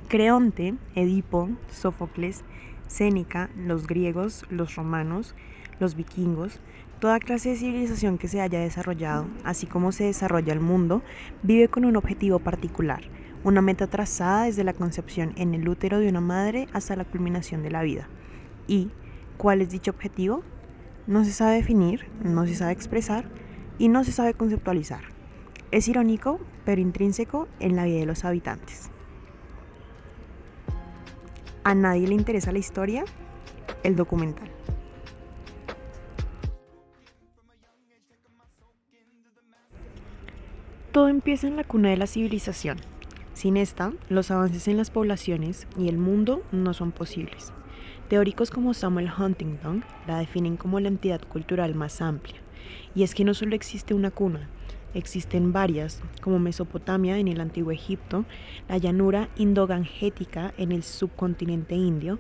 Creonte, Edipo, Sófocles, Séneca, los griegos, los romanos, los vikingos, toda clase de civilización que se haya desarrollado, así como se desarrolla el mundo, vive con un objetivo particular, una meta trazada desde la concepción en el útero de una madre hasta la culminación de la vida. ¿Y cuál es dicho objetivo? No se sabe definir, no se sabe expresar y no se sabe conceptualizar. Es irónico, pero intrínseco en la vida de los habitantes. ¿A nadie le interesa la historia? El documental. Todo empieza en la cuna de la civilización. Sin esta, los avances en las poblaciones y el mundo no son posibles. Teóricos como Samuel Huntington la definen como la entidad cultural más amplia. Y es que no solo existe una cuna, existen varias, como Mesopotamia en el antiguo Egipto, la llanura indogangética en el subcontinente indio,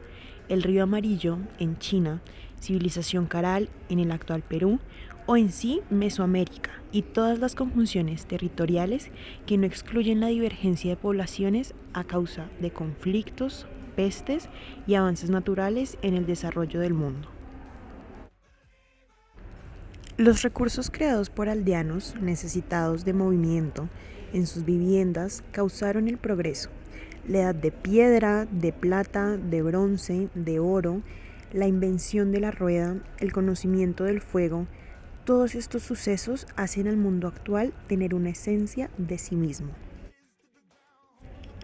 el río Amarillo en China, civilización Caral en el actual Perú, o en sí Mesoamérica, y todas las conjunciones territoriales que no excluyen la divergencia de poblaciones a causa de conflictos, pestes y avances naturales en el desarrollo del mundo. Los recursos creados por aldeanos necesitados de movimiento en sus viviendas causaron el progreso. La edad de piedra, de plata, de bronce, de oro, la invención de la rueda, el conocimiento del fuego, todos estos sucesos hacen al mundo actual tener una esencia de sí mismo.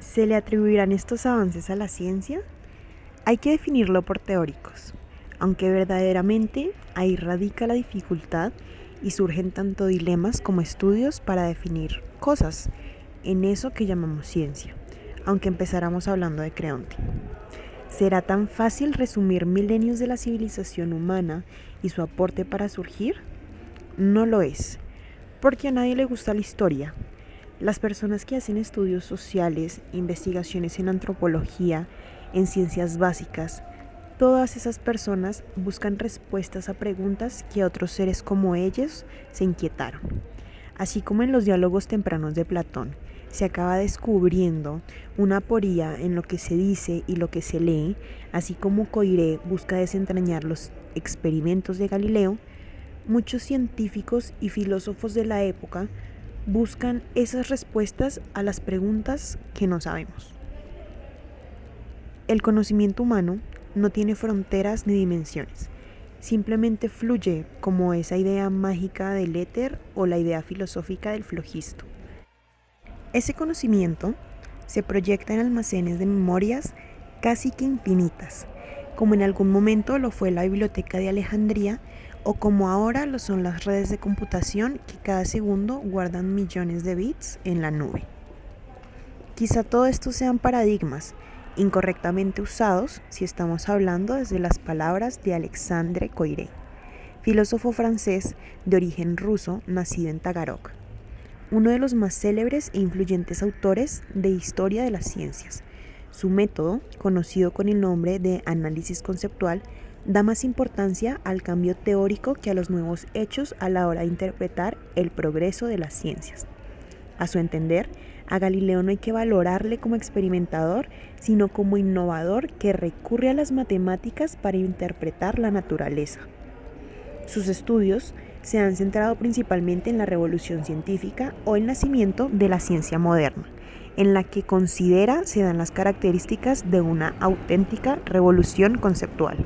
¿Se le atribuirán estos avances a la ciencia? Hay que definirlo por teóricos, aunque verdaderamente ahí radica la dificultad y surgen tanto dilemas como estudios para definir cosas en eso que llamamos ciencia, aunque empezáramos hablando de Creonte. ¿Será tan fácil resumir milenios de la civilización humana y su aporte para surgir? No lo es, porque a nadie le gusta la historia. Las personas que hacen estudios sociales, investigaciones en antropología, en ciencias básicas, todas esas personas buscan respuestas a preguntas que otros seres como ellos se inquietaron. Así como en los diálogos tempranos de Platón, se acaba descubriendo una aporía en lo que se dice y lo que se lee, así como Coiré busca desentrañar los experimentos de Galileo, muchos científicos y filósofos de la época buscan esas respuestas a las preguntas que no sabemos. El conocimiento humano no tiene fronteras ni dimensiones, simplemente fluye como esa idea mágica del éter o la idea filosófica del flogisto. Ese conocimiento se proyecta en almacenes de memorias casi que infinitas, como en algún momento lo fue la Biblioteca de Alejandría o como ahora lo son las redes de computación que cada segundo guardan millones de bits en la nube. Quizá todo esto sean paradigmas incorrectamente usados si estamos hablando desde las palabras de Alexandre Coiré, filósofo francés de origen ruso nacido en Tagarog, uno de los más célebres e influyentes autores de historia de las ciencias. Su método, conocido con el nombre de análisis conceptual, da más importancia al cambio teórico que a los nuevos hechos a la hora de interpretar el progreso de las ciencias. A su entender, a Galileo no hay que valorarle como experimentador, sino como innovador que recurre a las matemáticas para interpretar la naturaleza. Sus estudios se han centrado principalmente en la revolución científica o el nacimiento de la ciencia moderna, en la que considera se dan las características de una auténtica revolución conceptual.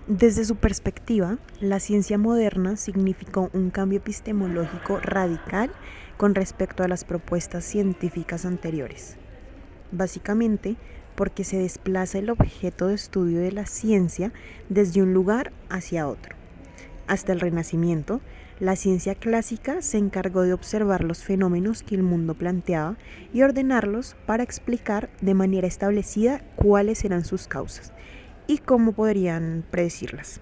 Desde su perspectiva, la ciencia moderna significó un cambio epistemológico radical con respecto a las propuestas científicas anteriores. Básicamente, porque se desplaza el objeto de estudio de la ciencia desde un lugar hacia otro. Hasta el Renacimiento, la ciencia clásica se encargó de observar los fenómenos que el mundo planteaba y ordenarlos para explicar de manera establecida cuáles eran sus causas y cómo podrían predecirlas.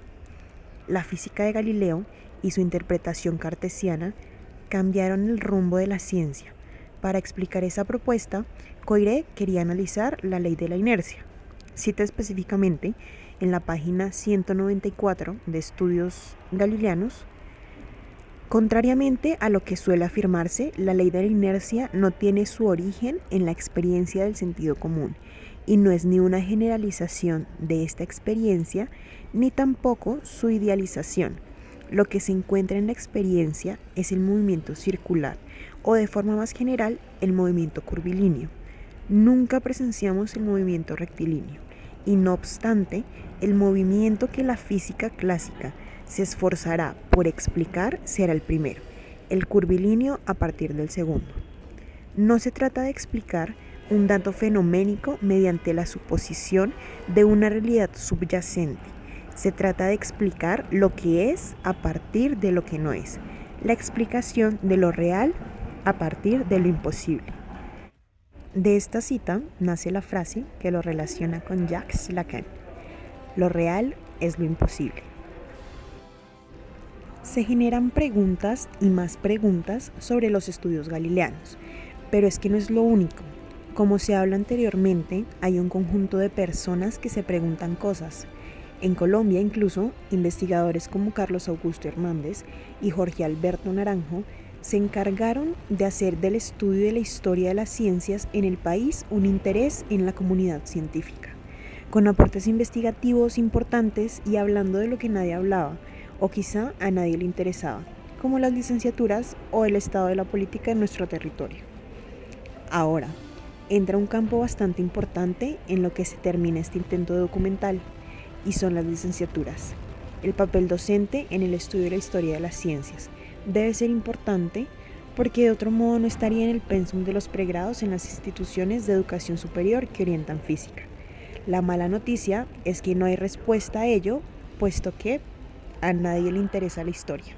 La física de Galileo y su interpretación cartesiana cambiaron el rumbo de la ciencia. Para explicar esa propuesta, Coiré quería analizar la ley de la inercia. Cita específicamente en la página 194 de Estudios Galileanos, Contrariamente a lo que suele afirmarse, la ley de la inercia no tiene su origen en la experiencia del sentido común y no es ni una generalización de esta experiencia ni tampoco su idealización. Lo que se encuentra en la experiencia es el movimiento circular o de forma más general el movimiento curvilíneo. Nunca presenciamos el movimiento rectilíneo y no obstante, el movimiento que la física clásica se esforzará por explicar será el primero, el curvilíneo a partir del segundo. No se trata de explicar un dato fenoménico mediante la suposición de una realidad subyacente. Se trata de explicar lo que es a partir de lo que no es, la explicación de lo real a partir de lo imposible. De esta cita nace la frase que lo relaciona con Jacques Lacan. Lo real es lo imposible. Se generan preguntas y más preguntas sobre los estudios galileanos, pero es que no es lo único. Como se habla anteriormente, hay un conjunto de personas que se preguntan cosas. En Colombia incluso, investigadores como Carlos Augusto Hernández y Jorge Alberto Naranjo se encargaron de hacer del estudio de la historia de las ciencias en el país un interés en la comunidad científica, con aportes investigativos importantes y hablando de lo que nadie hablaba, o quizá a nadie le interesaba, como las licenciaturas o el estado de la política en nuestro territorio. Ahora, entra un campo bastante importante en lo que se termina este intento documental, y son las licenciaturas. El papel docente en el estudio de la historia de las ciencias debe ser importante porque de otro modo no estaría en el pensum de los pregrados en las instituciones de educación superior que orientan física. La mala noticia es que no hay respuesta a ello, puesto que a nadie le interesa la historia.